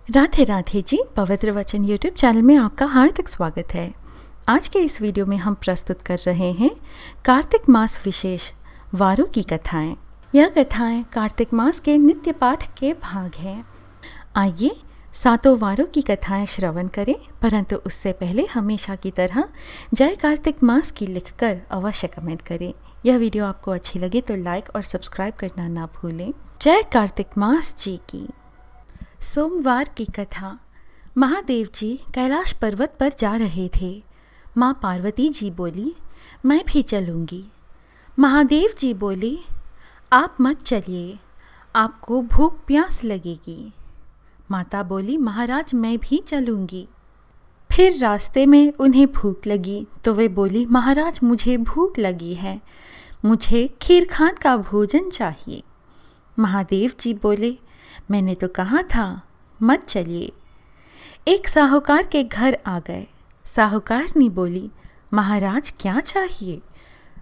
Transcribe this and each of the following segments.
राधे राधे जी। पवित्र वचन YouTube channel में आपका हार्दिक स्वागत है। आज के इस वीडियो में हम प्रस्तुत कर रहे हैं कार्तिक मास विशेष वारों की कथाएं। यह कथाएं कार्तिक मास के नित्य पाठ के भाग हैं। आइए सातों वारों की कथाएं श्रवण करें, परंतु उससे पहले हमेशा की तरह जय कार्तिक मास की लिखकर अवश्य कमेंट करें। यह वीडियो आपको अच्छी लगे तो लाइक और सब्सक्राइब करना ना भूलें। जय कार्तिक मास जी की। सोमवार की कथा। महादेव जी कैलाश पर्वत पर जा रहे थे। माँ पार्वती जी बोली, मैं भी चलूँगी। महादेव जी बोले, आप मत चलिए, आपको भूख प्यास लगेगी। माता बोली, महाराज मैं भी चलूँगी। फिर रास्ते में उन्हें भूख लगी तो वे बोली, महाराज मुझे भूख लगी है, मुझे खीर खान का भोजन चाहिए। महादेव जी बोले, मैंने तो कहा था मत चलिए। एक साहूकार के घर आ गए। साहूकारनी बोली, महाराज क्या चाहिए?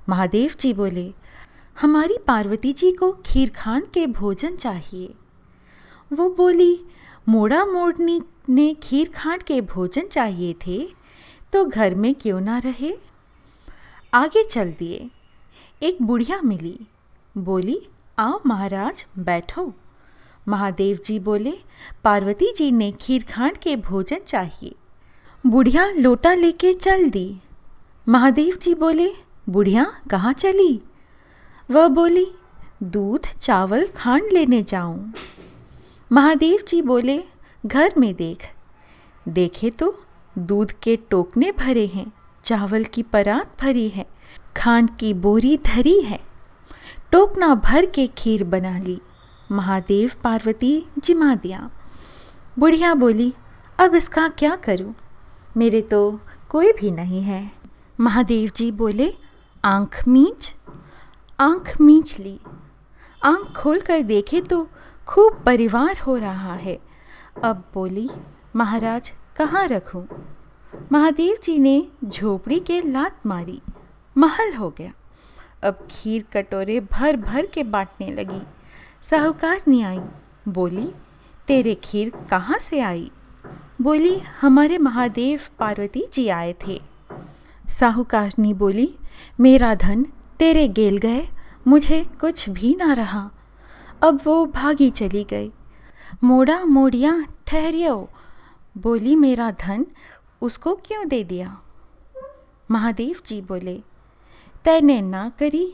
महादेव जी बोले, हमारी पार्वती जी को खीर खान के भोजन चाहिए। वो बोली, मोड़ा मोड़नी ने खीर खान के भोजन चाहिए थे तो घर में क्यों ना रहे। आगे चल दिए। एक बुढ़िया मिली, बोली, आओ महाराज बैठो। महादेव जी बोले, पार्वती जी ने खीर खान के भोजन चाहिए। बुढ़िया लोटा लेके चल दी। महादेव जी बोले, बुढ़िया कहाँ चली? वह बोली, दूध चावल खांड लेने जाऊं। महादेव जी बोले, घर में देख। देखे तो दूध के टोकने भरे हैं, चावल की परात भरी है, खांड की बोरी धरी है। टोकना भर के खीर बना ली। महादेव पार्वती जिमा दिया। बुढ़िया बोली, अब इसका क्या करूं? मेरे तो कोई भी नहीं है। महादेव जी बोले, आंख मींच। आंख मींच ली। आंख खोलकर देखे तो खूब परिवार हो रहा है। अब बोली, महाराज कहाँ रखूं? महादेव जी ने झोपड़ी के लात मारी, महल हो गया। अब खीर कटोरे भर भर के बांटने लगी। साहूकारनी आई, बोली, तेरे खीर कहाँ से आई? बोली, हमारे महादेव पार्वती जी आए थे। साहूकारनी बोली, मेरा धन तेरे गेल गए, मुझे कुछ भी ना रहा। अब वो भागी चली गई। मोड़ा मोड़िया ठहरियो। बोली, मेरा धन उसको क्यों दे दिया? महादेव जी बोले, तैने ना करी,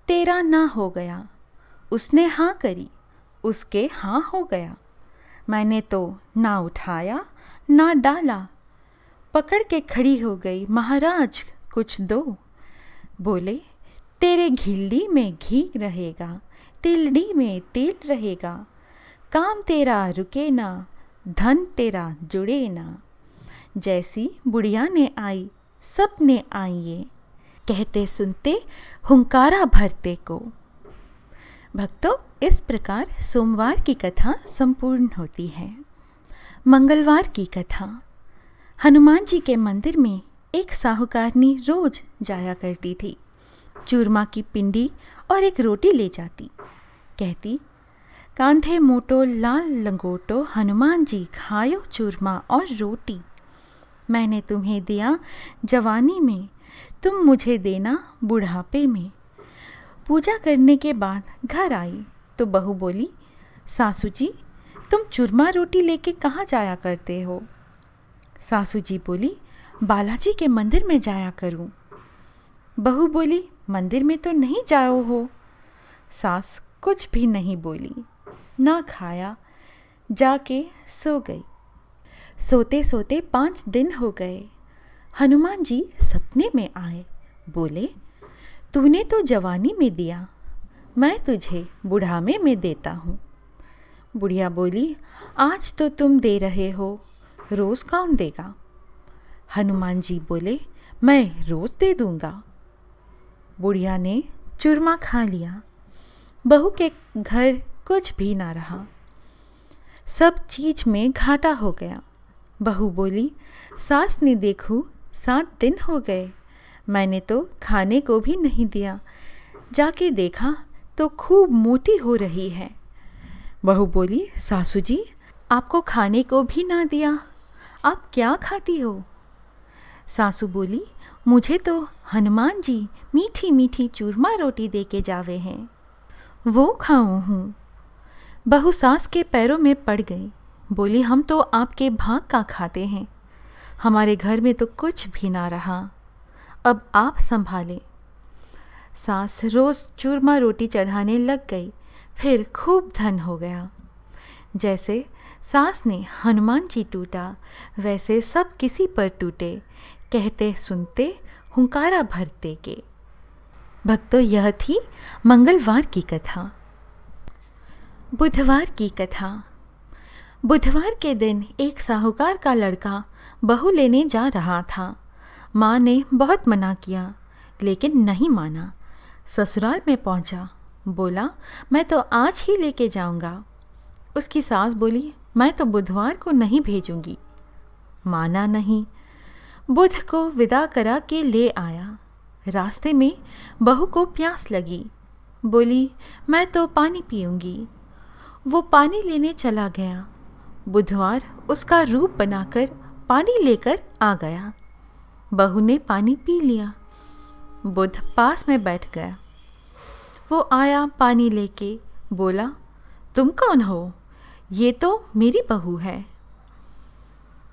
तेरा ना हो गया। उसने हाँ करी, उसके हाँ हो गया। मैंने तो ना उठाया ना डाला। पकड़ के खड़ी हो गई, महाराज कुछ दो। बोले, तेरे घिल्ली में घी रहेगा, तिलड़ी में तेल रहेगा। काम तेरा रुके ना, धन तेरा जुड़े ना। जैसी बुढ़िया ने आई, सब ने आइए, कहते सुनते हुंकारा भरते को। भक्तों, इस प्रकार सोमवार की कथा संपूर्ण होती है। मंगलवार की कथा। हनुमान जी के मंदिर में एक साहूकारनी रोज जाया करती थी। चूरमा की पिंडी और एक रोटी ले जाती। कहती, कांधे मोटो लाल लंगोटो, हनुमान जी खायो चूरमा और रोटी। मैंने तुम्हें दिया जवानी में, तुम मुझे देना बुढ़ापे में। पूजा करने के बाद घर आई तो बहू बोली, सासू जी तुम चूरमा रोटी लेके कहाँ जाया करते हो? सासू जी बोली, बालाजी के मंदिर में जाया करूं। बहू बोली, मंदिर में तो नहीं जाओ हो। सास कुछ भी नहीं बोली, ना खाया, जाके सो गई। सोते सोते 5 दिन हो गए। हनुमान जी सपने में आए, बोले, तूने तो जवानी में दिया, मैं तुझे बुढ़ापे में देता हूँ। बुढ़िया बोली, आज तो तुम दे रहे हो, रोज़ कौन देगा? हनुमान जी बोले, मैं रोज़ दे दूँगा। बुढ़िया ने चूरमा खा लिया। बहू के घर कुछ भी ना रहा, सब चीज में घाटा हो गया। बहू बोली, सास ने देखूं 7 दिन हो गए, मैंने तो खाने को भी नहीं दिया, जाके देखा तो खूब मोटी हो रही है। बहू बोली, सासू जी आपको खाने को भी ना दिया, आप क्या खाती हो? सासू बोली, मुझे तो हनुमान जी मीठी मीठी चूरमा रोटी दे के जावे हैं, वो खाऊं हूँ। बहू सास के पैरों में पड़ गई, बोली, हम तो आपके भाग का खाते हैं, हमारे घर में तो कुछ भी ना रहा, अब आप संभालें। सास रोज़ चूरमा रोटी चढ़ाने लग गई, फिर खूब धन हो गया। जैसे सास ने हनुमान जी टूटा, वैसे सब किसी पर टूटे, कहते सुनते हुंकारा भरते के। भक्तों, यह थी मंगलवार की कथा। बुधवार की कथा। बुधवार के दिन एक साहूकार का लड़का बहू लेने जा रहा था। माँ ने बहुत मना किया, लेकिन नहीं माना। ससुराल में पहुँचा, बोला, मैं तो आज ही लेके जाऊँगा। उसकी सास बोली, मैं तो बुधवार को नहीं भेजूँगी। माना नहीं। बुध को विदा करा के ले आया। रास्ते में बहू को प्यास लगी, बोली, मैं तो पानी पीऊँगी। वो पानी लेने चला गया। बुधवार उसका रूप बनाकर पानी लेकर आ गया। बहू ने पानी पी लिया। बुध पास में बैठ गया। वो आया पानी लेके, बोला, तुम कौन हो? ये तो मेरी बहू है।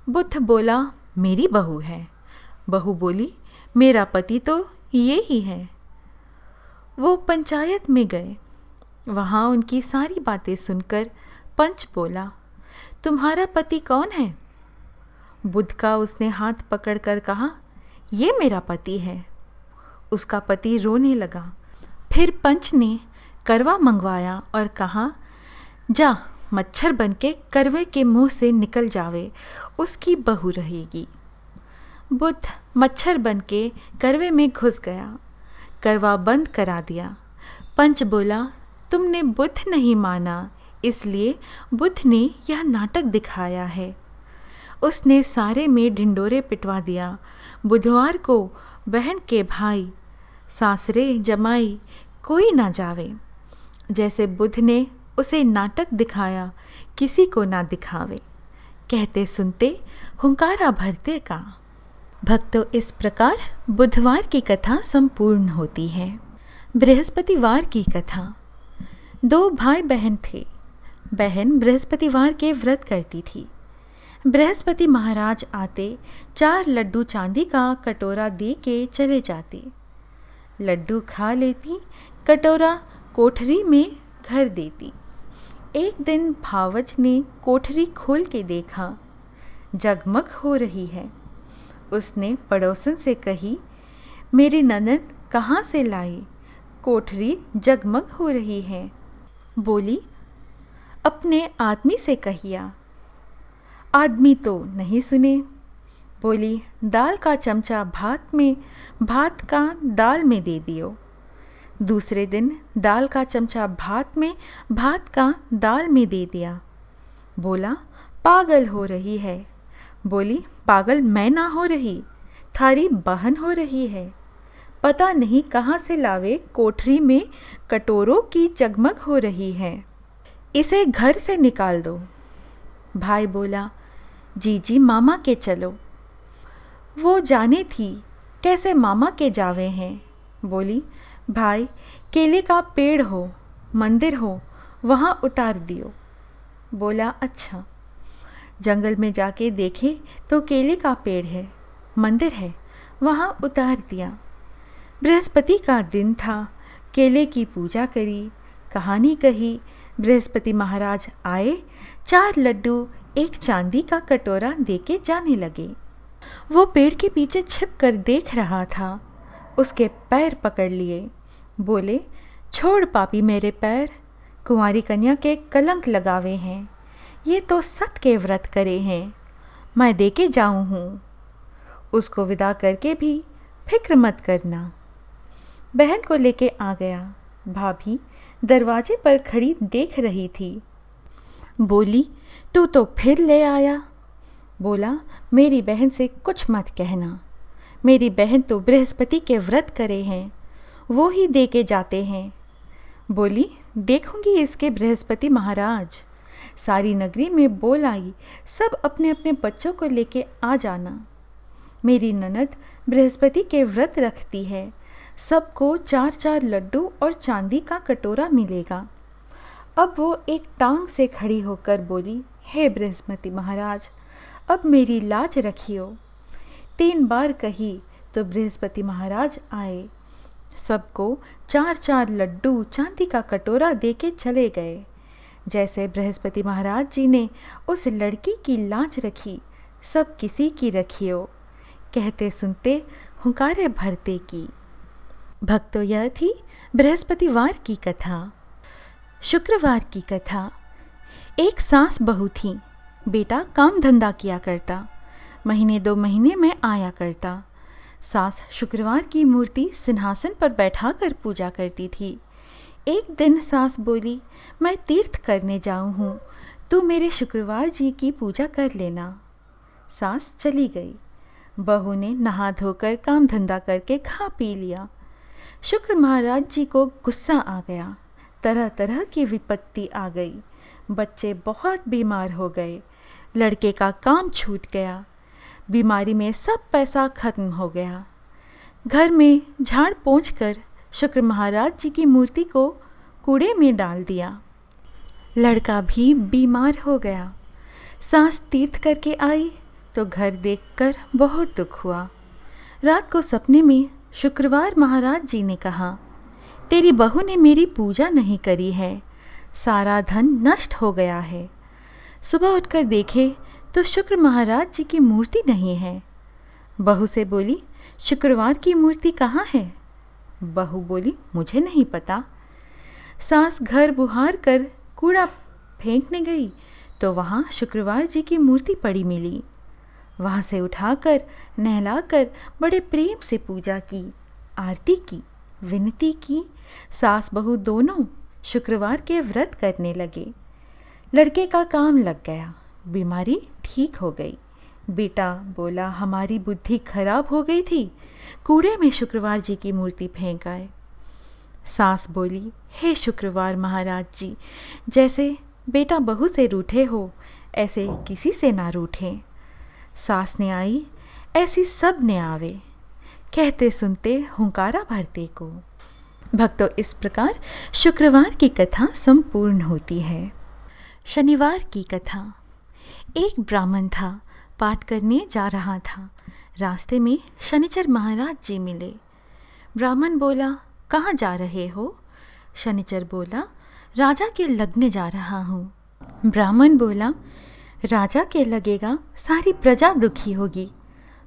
बुध बोला, मेरी बहू है। बहू बोली, मेरा पति तो ये ही है। वो पंचायत में गए। वहाँ उनकी सारी बातें सुनकर पंच बोला, तुम्हारा पति कौन है? बुध का उसने हाथ पकड़कर कहा, ये मेरा पति है। उसका पति रोने लगा। फिर पंच ने करवा मंगवाया और कहा, जा मच्छर बनके करवे के मुंह से निकल जावे, उसकी बहू रहेगी। बुध मच्छर बनके करवे में घुस गया। करवा बंद करा दिया। पंच बोला, तुमने बुध नहीं माना, इसलिए बुध ने यह नाटक दिखाया है। उसने सारे में ढिंडोरे पिटवा दिया। बुधवार को बहन के भाई, सासरे, जमाई कोई ना जावे। जैसे बुध ने उसे नाटक दिखाया, किसी को ना दिखावे। कहते सुनते हुंकारा भरते का। भक्तों, इस प्रकार बुधवार की कथा संपूर्ण होती है। बृहस्पतिवार की कथा। 2 भाई बहन थे। बहन बृहस्पतिवार के व्रत करती थी। बृहस्पति महाराज आते 4 लड्डू चांदी का कटोरा दे के चले जाते। लड्डू खा लेती, कटोरा कोठरी में धर देती। एक दिन भावच ने कोठरी खोल के देखा, जगमग हो रही है। उसने पड़ोसन से कही, मेरी ननद कहाँ से लाई? कोठरी जगमग हो रही है। बोली, अपने आदमी से कहिया। आदमी तो नहीं सुने। बोली, दाल का चमचा भात का दाल में दे दियो। दूसरे दिन दाल का चमचा भात का दाल में दे दिया। बोला, पागल हो रही है। बोली, पागल मैं ना हो रही, थारी बहन हो रही है। पता नहीं कहाँ से लावे, कोठरी में कटोरों की जगमग हो रही है, इसे घर से निकाल दो। भाई बोला, जीजी मामा के चलो। वो जाने थी कैसे मामा के जावे हैं। बोली, भाई केले का पेड़ हो, मंदिर हो, वहाँ उतार दियो। बोला, अच्छा। जंगल में जाके देखे तो केले का पेड़ है, मंदिर है, वहाँ उतार दिया। बृहस्पति का दिन था। केले की पूजा करी, कहानी कही। बृहस्पति महाराज आए, 4 लड्डू, एक चांदी का कटोरा देके जाने लगे। वो पेड़ के पीछे छिप कर देख रहा था। उसके पैर पकड़ लिए। बोले, छोड़ पापी मेरे पैर, कुंवारी कन्या के कलंक लगावे हैं। ये तो सत के व्रत करे हैं, मैं देके जाऊँ हूँ। उसको विदा करके भी फिक्र मत करना। बहन को लेके आ गया। भाभी दरवाजे पर खड़ी देख रही थी। बोली, तू तो फिर ले आया। बोला, मेरी बहन से कुछ मत कहना। मेरी बहन तो बृहस्पति के व्रत करे हैं, वो ही दे के जाते हैं। बोली, देखूंगी इसके बृहस्पति महाराज, सारी नगरी में बोल आई, सब अपने अपने बच्चों को लेके आ जाना। मेरी ननद बृहस्पति के व्रत रखती है, सबको 4-4 लड्डू और चांदी का कटोरा मिलेगा। अब वो एक टांग से खड़ी होकर बोली, हे बृहस्पति महाराज, अब मेरी लाज रखियो। 3 बार कही तो बृहस्पति महाराज आए, सबको 4-4 लड्डू चांदी का कटोरा देके चले गए। जैसे बृहस्पति महाराज जी ने उस लड़की की लाज रखी, सब किसी की रखियो, कहते सुनते हुंकारे भरते की। भक्तों, यह थी बृहस्पतिवार की कथा। शुक्रवार की कथा। एक सास बहू थी। बेटा काम धंधा किया करता, महीने 2 महीने में आया करता। सास शुक्रवार की मूर्ति सिंहासन पर बैठाकर पूजा करती थी। एक दिन सास बोली, मैं तीर्थ करने जाऊँ हूँ, तू मेरे शुक्रवार जी की पूजा कर लेना। सास चली गई। बहू ने नहा धोकर काम धंधा करके खा पी लिया। शुक्र महाराज जी को गुस्सा आ गया, तरह तरह की विपत्ति आ गई। बच्चे बहुत बीमार हो गए, लड़के का काम छूट गया, बीमारी में सब पैसा खत्म हो गया। घर में झाड़ पोंछ कर शुक्र महाराज जी की मूर्ति को कूड़े में डाल दिया। लड़का भी बीमार हो गया। सास तीर्थ करके आई तो घर देखकर बहुत दुख हुआ। रात को सपने में शुक्रवार महाराज जी ने कहा, तेरी बहू ने मेरी पूजा नहीं करी है, सारा धन नष्ट हो गया है। सुबह उठकर देखे तो शुक्र महाराज जी की मूर्ति नहीं है। बहू से बोली, शुक्रवार की मूर्ति कहाँ है? बहू बोली, मुझे नहीं पता। सास घर बुहार कर कूड़ा फेंकने गई तो वहाँ शुक्रवार जी की मूर्ति पड़ी मिली। वहाँ से उठाकर नहलाकर बड़े प्रेम से पूजा की, आरती की, विनती की। सास बहू दोनों शुक्रवार के व्रत करने लगे। लड़के का काम लग गया, बीमारी ठीक हो गई। बेटा बोला, हमारी बुद्धि खराब हो गई थी, कूड़े में शुक्रवार जी की मूर्ति फेंक आए। सास बोली, हे शुक्रवार महाराज जी, जैसे बेटा बहू से रूठे हो, ऐसे किसी से ना रूठें। सास ने आई, ऐसी सब ने आवे, कहते सुनते हुंकारा भरते को। भक्तों, इस प्रकार शुक्रवार की कथा संपूर्ण होती है। शनिवार की कथा। एक ब्राह्मण था, पाठ करने जा रहा था। रास्ते में शनिचर महाराज जी मिले। ब्राह्मण बोला, कहाँ जा रहे हो? शनिचर बोला, राजा के लगने जा रहा हूँ। ब्राह्मण बोला, राजा के लगेगा, सारी प्रजा दुखी होगी,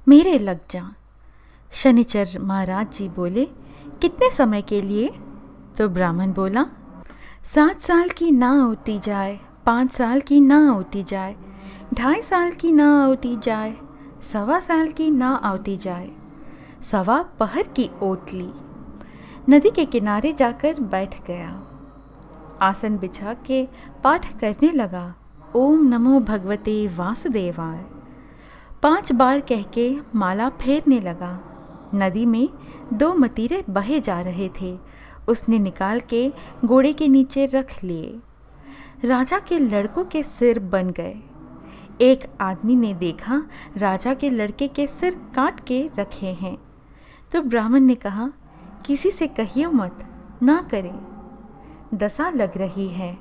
मेरे लग जा। शनिचर महाराज जी बोले, कितने समय के लिए? तो ब्राह्मण बोला, 7 साल की ना ओटी जाए, 5 साल की ना ओटी जाए, 2.5 साल की ना ओटी जाए, 1.25 साल की ना ओटी जाए। 1.25 पहर की ओट ली। नदी के किनारे जाकर बैठ गया। आसन बिछा के पाठ करने लगा, ओम नमो भगवते वासुदेवाय। 5 बार कह के माला फेरने लगा। नदी में 2 मतीरे बहे जा रहे थे, उसने निकाल के घोड़े के नीचे रख लिए। राजा के लड़कों के सिर बन गए। एक आदमी ने देखा राजा के लड़के के सिर काट के रखे हैं, तो ब्राह्मण ने कहा, किसी से कहियो मत, ना करे, दशा लग रही है।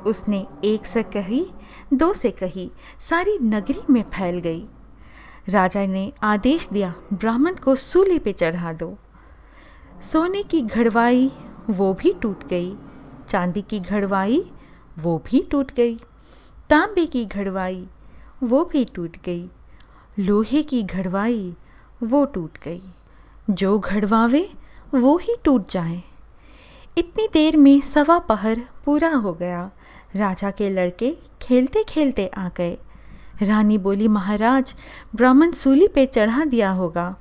उसने 1 से कही, 2 से कही, सारी नगरी में फैल गई। राजा ने आदेश दिया, ब्राह्मण को सूली पे चढ़ा दो। सोने की घड़वाई वो भी टूट गई, चांदी की घड़वाई वो भी टूट गई, तांबे की घड़वाई वो भी टूट गई, लोहे की घड़वाई वो टूट गई। जो घड़वावे वो ही टूट जाए। इतनी देर में 1.25 पहर पूरा हो गया। राजा के लड़के खेलते खेलते आ गए। रानी बोली, महाराज, ब्राह्मण सूली पे चढ़ा दिया होगा,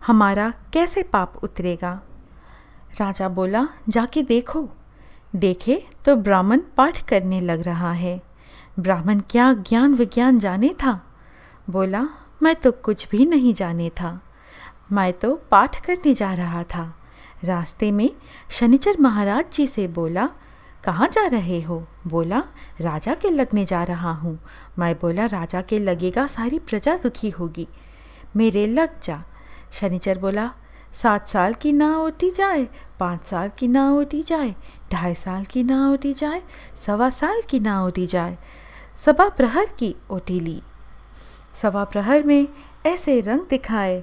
हमारा कैसे पाप उतरेगा? राजा बोला, जाके देखो। देखे तो ब्राह्मण पाठ करने लग रहा है। ब्राह्मण क्या ज्ञान विज्ञान जाने था? बोला, मैं तो कुछ भी नहीं जाने था, मैं तो पाठ करने जा रहा था। रास्ते में शनिचर महाराज जी से बोला, कहाँ जा रहे हो? बोला, राजा के लगने जा रहा हूँ। मैं बोला, राजा के लगेगा सारी प्रजा दुखी होगी, मेरे लग जा। शनिचर बोला, 7 साल की ना ओटी जाए, 5 साल की ना ओटी जाए, 2.5 साल की ना ओटी जाए, 1.25 साल की ना ओटी जाए, 1.25 प्रहर की ओटी ली। 1.25 प्रहर में ऐसे रंग दिखाए,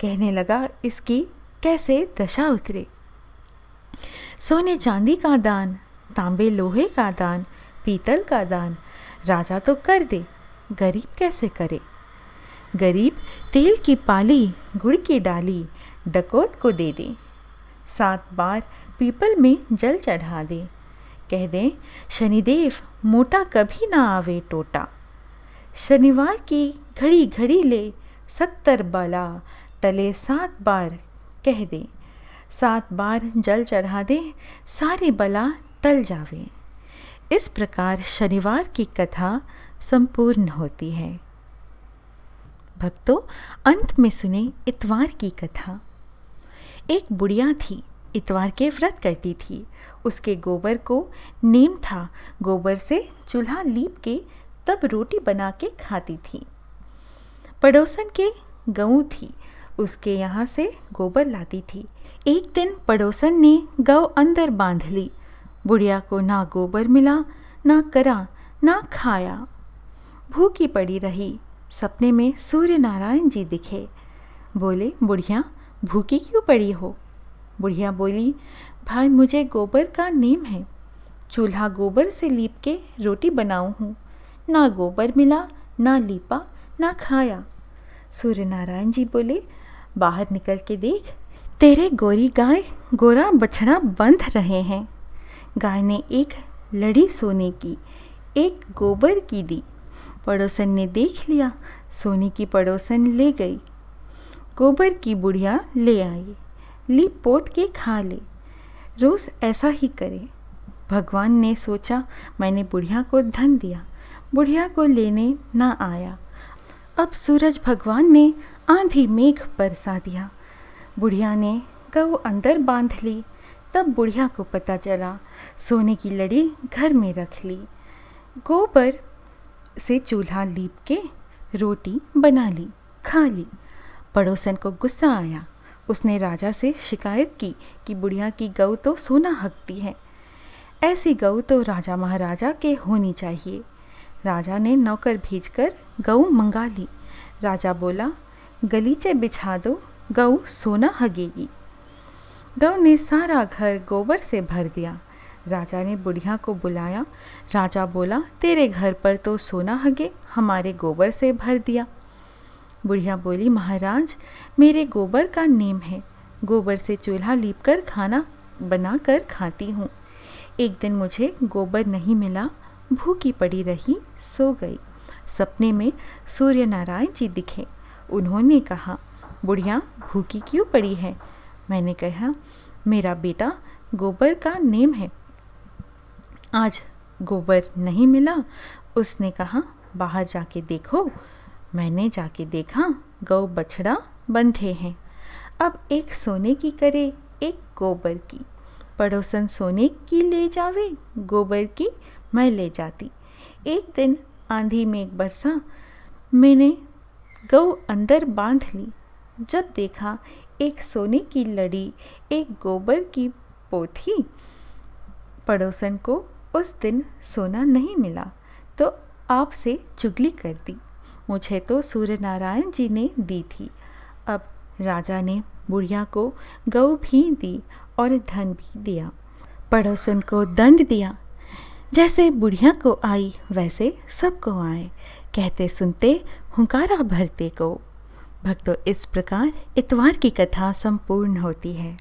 कहने लगा इसकी कैसे दशा उतरे। सोने चांदी का दान, तांबे लोहे का दान, पीतल का दान, राजा तो कर दे, गरीब कैसे करे। गरीब तेल की पाली, गुड़ की डाली, डकैत को दे दे। 7 बार पीपल में जल चढ़ा दे, कह दे शनिदेव मोटा कभी ना आवे टोटा। शनिवार की घड़ी घड़ी ले, 70 बला टले 7 बार, कह दे 7 बार जल चढ़ा दे, सारी बला टल जावे। इस प्रकार शनिवार की कथा संपूर्ण होती है। भक्तों, अंत में सुने इतवार की कथा। एक बुढ़िया थी, इतवार के व्रत करती थी। उसके गोबर को नेम था, गोबर से चूल्हा लीप के तब रोटी बना के खाती थी। पड़ोसन के गऊ थी, उसके यहाँ से गोबर लाती थी। एक दिन पड़ोसन ने गौ अंदर बांध ली। बुढ़िया को ना गोबर मिला, ना करा, ना खाया, भूखी पड़ी रही। सपने में सूर्य नारायण जी दिखे। बोले, बुढ़िया भूखी क्यों पड़ी हो? बुढ़िया बोली, भाई मुझे गोबर का नेम है, चूल्हा गोबर से लीप के रोटी बनाऊं हूँ, ना गोबर मिला, ना लीपा, ना खाया। सूर्य नारायण जी बोले, बाहर निकल के देख, तेरे गोरी गाय गोरा बछड़ा बंध रहे हैं। गाय ने एक लड़ी सोने की, एक गोबर की दी। पड़ोसन ने देख लिया, सोने की पड़ोसन ले गई, गोबर की बुढ़िया ले आई, लीप पोत के खा ले। रोज़ ऐसा ही करे। भगवान ने सोचा, मैंने बुढ़िया को धन दिया, बुढ़िया को लेने ना आया। अब सूरज भगवान ने आंधी मेघ बरसा दिया। बुढ़िया ने गऊ अंदर बांध ली। तब बुढ़िया को पता चला, सोने की लड़ी घर में रख ली, गोबर से चूल्हा लीप के रोटी बना ली, खा ली। पड़ोसन को गुस्सा आया। उसने राजा से शिकायत की कि बुढ़िया की गऊ तो सोना हकती है, ऐसी गऊ तो राजा महाराजा के होनी चाहिए। राजा ने नौकर भेजकर गऊ मंगा ली। राजा बोला, गलीचे बिछा दो, गऊ सोना हगेगी। गऊ ने सारा घर गोबर से भर दिया। राजा ने बुढ़िया को बुलाया। राजा बोला, तेरे घर पर तो सोना हगे, हमारे गोबर से भर दिया। बुढ़िया बोली, महाराज मेरे गोबर का नेम है, गोबर से चूल्हा लीप कर खाना बना कर खाती हूँ। एक दिन मुझे गोबर नहीं मिला, भूखी पड़ी रही, सो गई। सपने में सूर्य नारायण जी दिखे। उन्होंने कहा, बुढ़िया भूखी क्यों पड़ी है? मैंने कहा, मेरा बेटा गोबर का नेम है, आज गोबर नहीं मिला। उसने कहा, बाहर जाके देखो। मैंने जाके देखा, गौ बछड़ा बंधे हैं। अब एक सोने की करे, एक गोबर की। पड़ोसन सोने की ले जावे, गोबर की मैं ले जाती। एक दिन आंधी में एक बरसा, मैंने गौ अंदर बांध ली। जब देखा, एक सोने की लड़ी, एक गोबर की पोथी। पड़ोसन को उस दिन सोना नहीं मिला तो आपसे चुगली कर दी, मुझे तो सूर्य नारायण जी ने दी थी। अब राजा ने बुढ़िया को गऊ भी दी और धन भी दिया। पड़ोसन को दंड दिया। जैसे बुढ़िया को आई वैसे सबको आए, कहते सुनते हुंकारा भरते को। भक्तों, इस प्रकार इतवार की कथा संपूर्ण होती है।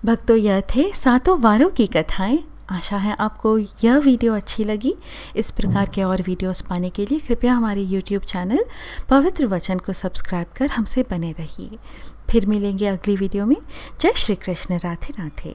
भक्तों, यह थे 7 वारों की कथाएं। आशा है आपको यह वीडियो अच्छी लगी। इस प्रकार के और वीडियोस पाने के लिए कृपया हमारे YouTube चैनल पवित्र वचन को सब्सक्राइब कर हमसे बने रहिए। फिर मिलेंगे अगली वीडियो में। जय श्री कृष्ण। राधे राधे।